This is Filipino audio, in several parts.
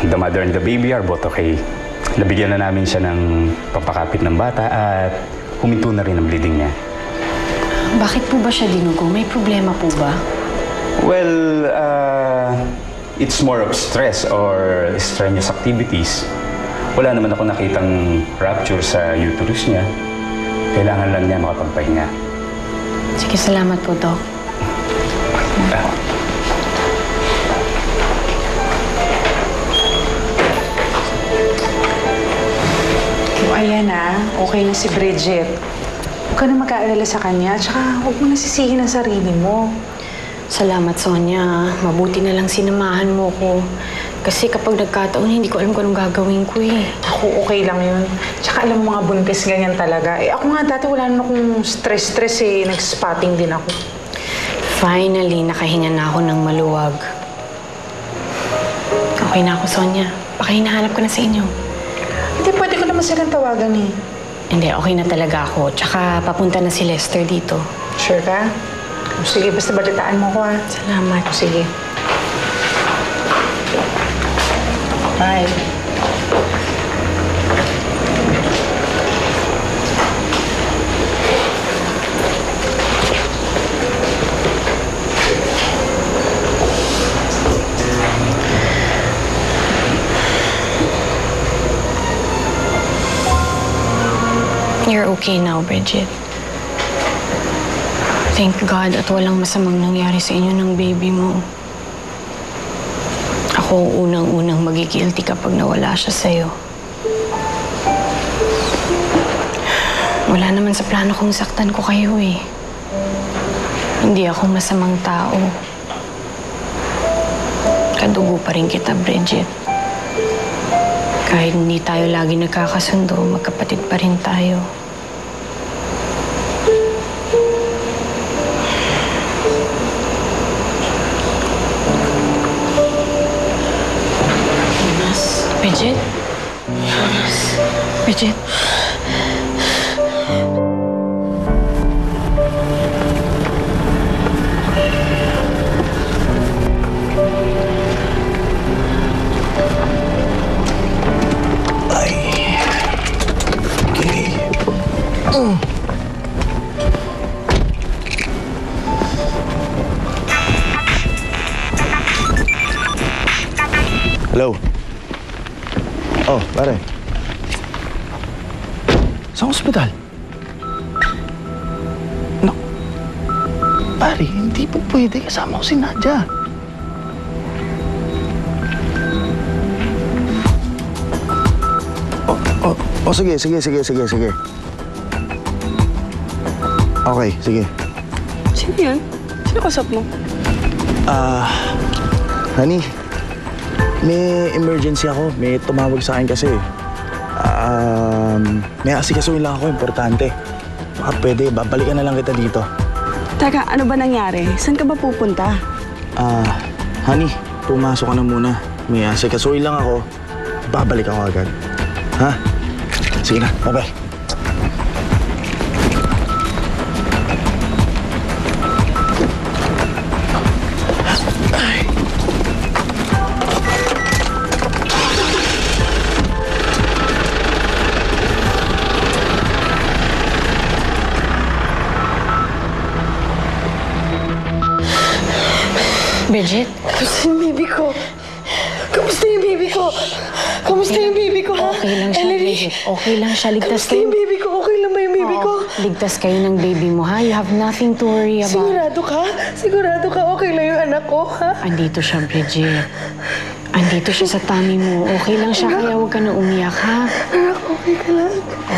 the mother and the baby are both okay. Nabigyan na namin siya ng papakapit ng bata at huminto na rin ang bleeding niya. Bakit po ba siya dinugo? May problema po ba? Well, it's more of stress or strenuous activities. Wala naman ako nakitang rupture sa uterus niya. Kailangan lang niya makapagpahinga. Sige, salamat po, Doc. Ayan na, okay na si Bridget. Huwag ka na mag-aalala sa kanya, tsaka huwag mo nasisihin ang sarili mo. Salamat, Sonia. Mabuti na lang sinamahan mo ko. Kasi kapag nagkataon, hindi ko alam kung anong gagawin ko eh. Ako, okay lang yun. Tsaka alam mo mga buntis ganyan talaga. Eh ako nga dati wala naman akong stress eh. Nag-spotting din ako. Finally, nakahinga na ako ng maluwag. Okay na ako, Sonia. Baka hinahanap ko na sa inyo. Hindi, pwede ko naman silang tawagan eh. Hindi, okay na talaga ako. Tsaka papunta na si Lester dito. Sure ka? Sige, basta balitaan mo ko ha. Salamat. Sige. Bye. You're okay now, Bridget. Thank God at walang masamang nangyari sa inyo ng baby mo. Ako unang-unang magigilty kapag nawala siya sa'yo. Wala naman sa plano kong saktan ko kayo eh. Hindi ako masamang tao. Kadugo pa rin kita, Bridget. Kahit hindi tayo lagi nagkakasundo, magkapatid pa rin tayo. Bridget? Bridget? Hello? Oh, pare. Sa ospital? No. Pare, hindi po pwede. Kasama ko si Nadia. Sige. Okay, sige. Sino yan? Sino kasap mo? Honey, may emergency ako. May tumawag sa akin kasi. May asikasuhin lang ako, importante. Baka pwede, babalikan na lang kita dito. Teka, ano ba nangyari? Saan ka ba pupunta? Honey, pumasok ka na muna. May asikasuhin lang ako. Babalik ako agad. Ha? Sige na, bye-bye. Bridget? Kamusta yung baby ko? Kamusta yung baby ko? Kamusta yung baby ko, ha? Okay lang siya, Bridget. Okay lang siya. Ligtas Kamusta kayo. yung baby ko? Okay lang ba yung baby ko? Ligtas kayo ng baby mo, ha? You have nothing to worry about. Sigurado ka? Sigurado ka okay lang yung anak ko, ha? Andito siya, Bridget. Andito siya sa tummy mo. Okay lang siya, kaya huwag ka na umiyak, ha? Anak, okay ka lang?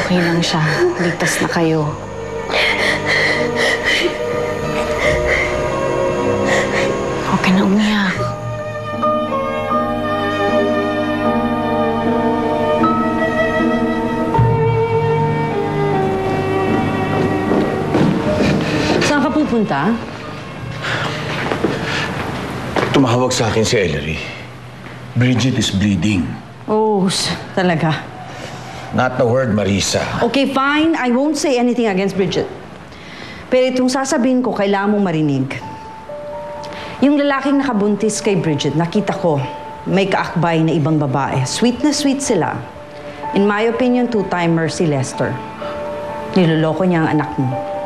Okay lang siya. Ligtas na kayo. Huwag ka na umiyak. Saan ka pupunta? Tumawag sa akin si Ellery. Bridget is bleeding. Oh, talaga. Not the word, Marisa. Okay, fine. I won't say anything against Bridget. Pero itong sasabihin ko, kailangan mong marinig. Yung lalaking nakabuntis kay Bridget, nakita ko. may kaakbay na ibang babae. Sweet na sweet sila. In my opinion, two-timer si Lester. Niloloko niya ang anak mo.